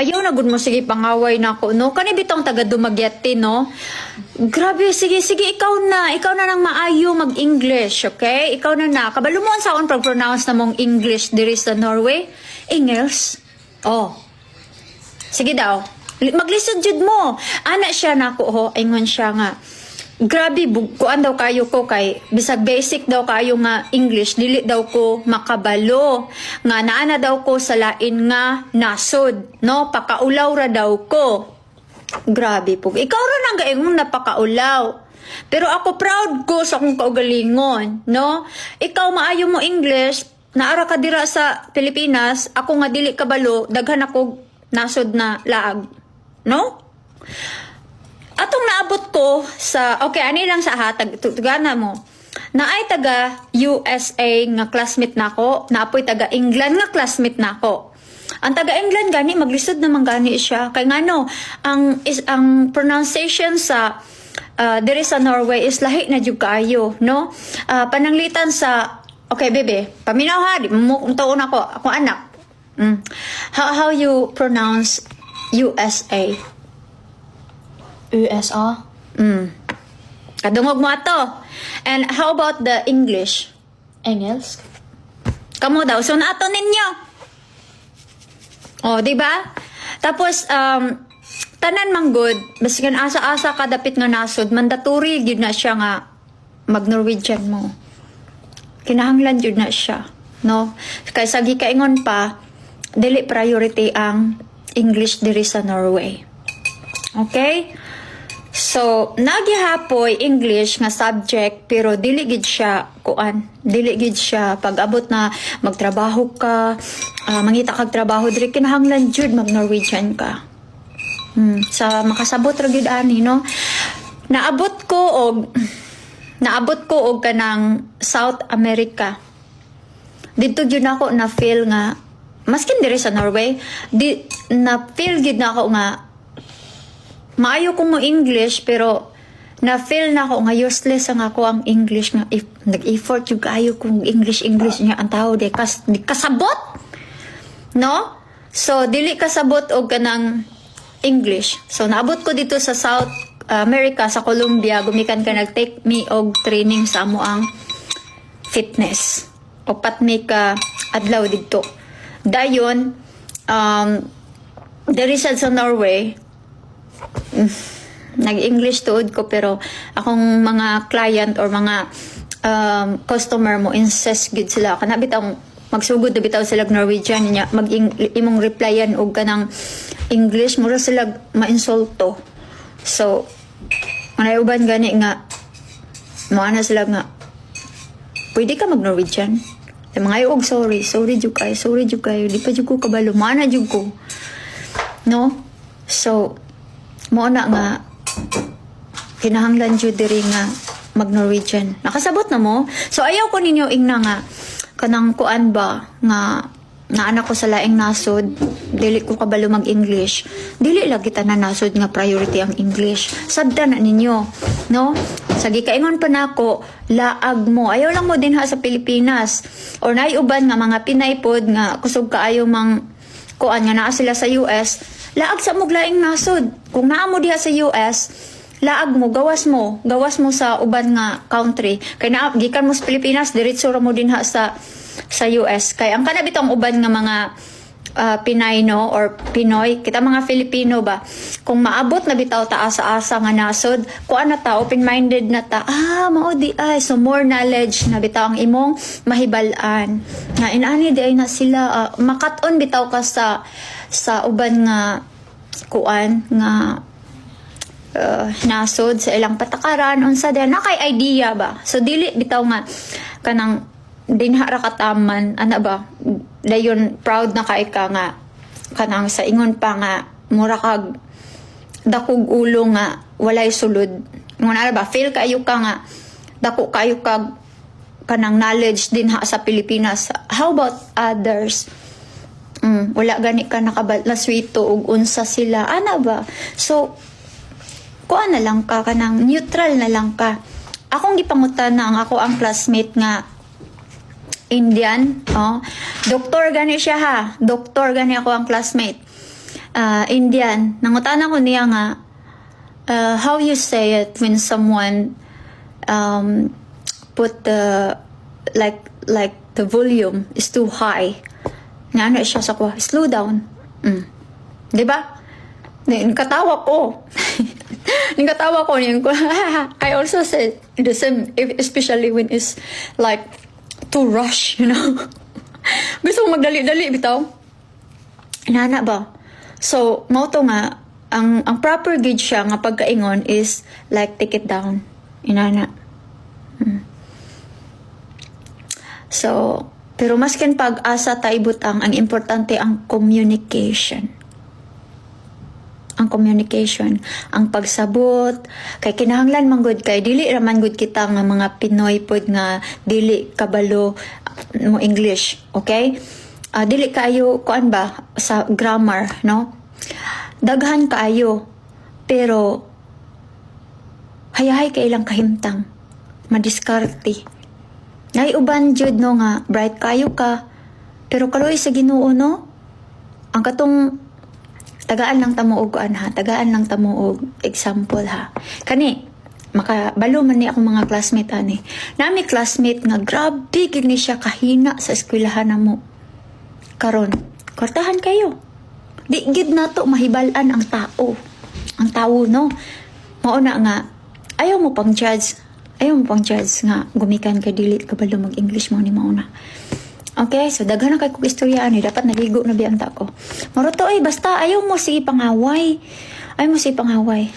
Ayaw na gud mo sige pangaway na ako, no? Kani bitong taga Dumaguete, no? Grabe, sige, ikaw na nang maayo mag-English, okay? Ikaw na. Kabalo mo sa akong pag-pronounce na mong English diri sa Norway? English? Oh. Sige daw. Maglisod jud mo. Ana siya nako ho, ingon siya nga. Grabe, kuan daw kayo ko kay bisag basic daw kayo nga English, dili daw ko makabalo. Nga naana daw ko sa lain nga nasod, no? Pakaulaw ra daw ko. Grabe po. Ikaw ra nang gaingon napakaulaw. Pero ako proud ko sa akong kaugalingon, no? Ikaw maayo mo English, naara ka dira sa Pilipinas, ako nga dili kabalo, daghan ako nasod na laag, no? Atong naabot ko sa, okay, ani lang sa hatag, tugana mo. Naay taga USA nga classmate nako, naapoy taga England nga classmate nako. Ang taga England gani maglisod naman gani siya kay ngano ang pronunciation sa diri sa Norway is lahi na jud kaayo, no? Pananglitan sa okay bebe, paminaw ha, di mo tuon ako anak. How you pronounce USA? USA. Kadungog mo ato. And how about the English? Engelsk. Kamo daw, so na ato ninyo. Oh, di ba? Tapos, tanan manggod, basigan asa-asa ka dapit nga nasod, mandatory yun na siya nga mag-Norwegian mo. Kinahanglan yun na siya. No? Kaysa gikaingon pa, dili priority ang English diri sa Norway. Okay? So, nagyahapoy English nga subject pero dili gid siya kuan, dili gid siya pag-abot na magtrabaho ka, mangita kag trabaho diri kinahanglan jud mag-Norwegian ka. Sa makasabot ra gid ani, no? Naabot ko og kanang South America. Dito jud nako na feel nga maskin diri sa Norway, na feel gid nako nga maayo ko mo English pero na-feel na ako nga useless ang ako ang English nga nag-effort yung kayo kung English nga ang tao di kasabot, no? So dili kasabot og kanang English. So naabot ko dito sa South America, sa Colombia, gumikan ka nag-take me og training sa amo ang fitness. Opat me ka adlaw dito. Dayon diri sa Norway nag-English tuod ko pero akong mga client or mga customer mo insist gid sila kana bitaw magsugod na bitaw sila Norwegian nya imong replyan og kanang English mura sila ma-insulto. So manay uban gani nga moana sila nga pwede ka mag-Norwegian mga og sorry jud kayo di pa jud ko kabalo mana jud ko, no? So mo na nga kinahanglan jud diri nga mag-Norwegian. Nakasabot na mo. So ayaw ko ninyo ingna nga kanang kuan ba nga anak ko sa laing nasod, dili ko kabalo mag-English. Dili lagi tanan nasod nga priority ang English. Sabdan na ninyo, no? Sa gikaingon pa nako, laag mo. Ayaw lang mo din ha sa Pilipinas. Or naiuban nga mga Pinay pod nga kusog kaayo mang kuan nga naa sila sa US. Laag sa muglaing nasod. Kung naa mo diha sa US, laag mo, gawas mo sa uban nga country. Kay naa gikan mo sa Pilipinas, diretso ra mo din ha sa US. Kay ang kana bitong uban nga mga Pinay, no, or Pinoy, kita mga Filipino ba, kung maabot na bitaw ta asa-asa nga nasod, kuan na ta, open-minded na ta, mao di ay, so more knowledge na bitaw ang imong mahibalan. Nga inani di ay na sila, makat-on bitaw ka sa uban nga kuan nga nasod sa ilang patakaran unsa din na kay idea ba, so dili bitaw nga kanang dinha ra kataman ana ba dayon proud na kay ka nga kanang sa ingon pa nga mura kag dakog ulo nga walay sulod ngon ara ba feel kayo ka nga dako kayo kag kanang knowledge din ha sa Pilipinas. How about others? Wala gani ka nakabala swito ug unsa sila ana ba, so kuan na lang ka kanang neutral na lang ka. Akong gipangutan na ang ako ang classmate nga Indian, doktor gani siya ha, doktor gani ako ang classmate. Indian. Nangutana ko niya nga, how you say it when someone put the like the volume is too high. Nga ano siya sa ko, slow down. Di ba? Katawa ko. Katawa ko. I also said the same, especially when it's like too rush, you know. Gusto ko magdali-dali, bitaw. Inana ba? So, mauto nga, ang proper gauge siya nga pagkaingon is like take it down. Inana. So, pero maskin pag-asa taibot ang importante ang communication. Ang communication, ang pagsabot, kay kinahanglan man gud kay dili raman gud kita nga mga Pinoy pod nga dili kabalo mo English, okay? Dili kayo kuan ba sa grammar, no? Daghan kaayo, pero hayahay kay ilang kahimtang, madiskarte. Nay uban jud no nga bright kayo ka, pero kaloy sa Ginoo no, ang katong tagaan lang tamo og kuan ha, tagaan lang tamo og example ha. Kani makabalo man ni akong mga classmate ani. Nami classmate nga grabe gid ni siya kahina sa eskwelahan namo. Karon, kortahan kayo. Di gid nato mahibal-an ang tao. Ang tao no. Mao na nga ayaw mo pang judge. Ayaw mo pang judge nga gumikan ka dili kabalo mag-English mo ni mao na. Okay, so daghan na kay kong istorya ani, dapat naligo na biyang ta ko. Maroto ay basta ayaw mo sige pangaway. Ayaw mo sige pangaway.